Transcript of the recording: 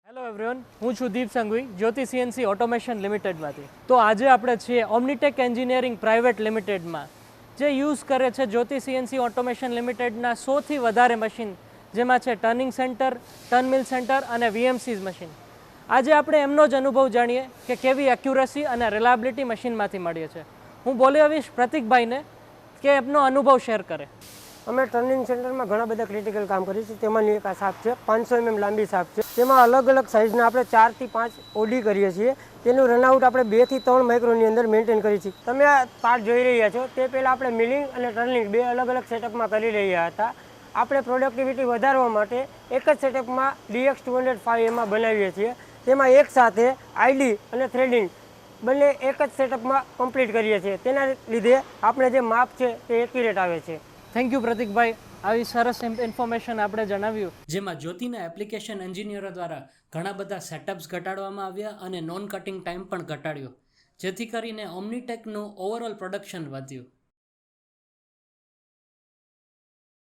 Hello everyone, હું છું દીપ સંઘવી, જ્યોતિ CNC automation લિમિટેડમાંથી. તો આજે આપણે છીએ ઓમનીટેક એન્જિનિયરિંગ પ્રાઇવેટ લિમિટેડમાં, જે યુઝ કરે છે જ્યોતિ CNC ઓટોમેશન લિમિટેડના 100થી વધારે મશીન, જેમાં છે ટર્નિંગ સેન્ટર, ટર્નમિલ સેન્ટર અને VMCs મશીન. આજે આપણે એમનો જ અનુભવ જાણીએ કે કેવી એક્યુરસી અને રિલાયબિલિટી મશીનમાંથી મળીએ છે. હું બોલી આવીશ પ્રતિકભાઈને કે એમનો અનુભવ શેર કરે. અમે ટર્નિંગ સેન્ટરમાં ઘણા બધા ક્રિટિકલ કામ કરીએ છીએ. તેમાંની એક આ સાપ છે, 500 mm લાંબી સાપ છે. તેમાં અલગ અલગ સાઇઝના આપણે 4 થી 5 ઓડી કરીએ છીએ. તેનું રનઆઉટ આપણે 2 થી 3 માઇક્રોનની અંદર મેન્ટેન કરીએ છીએ. તમે આ પાર્ટ જોઈ રહ્યા છો તે પહેલાં આપણે મિલિંગ અને ટર્નિંગ બે અલગ અલગ સેટઅપમાં કરી રહ્યા હતા. આપણે પ્રોડક્ટિવિટી વધારવા માટે એક જ સેટઅપમાં DX 205 એમાં બનાવીએ છીએ. તેમાં એક સાથે આઈડી અને થ્રેડિંગ બંને એક જ સેટઅપમાં કમ્પ્લીટ કરીએ છીએ. તેના લીધે આપણે જે માપ છે તે એક્યુરેટ આવે છે. થેન્ક યુ પ્રતિકભાઈ, આવી સરસ ઇન્ફોર્મેશન આપણે જણાવ્યું. જેમાં જ્યોતિના એપ્લિકેશન એન્જિનિયરો દ્વારા ઘણા બધા સેટઅપ્સ ઘટાડવામાં આવ્યા અને નોન કટિંગ ટાઈમ પણ ઘટાડ્યો, જેથી કરીને ઓમનીટેકનું ઓવરઓલ પ્રોડક્શન વધ્યું.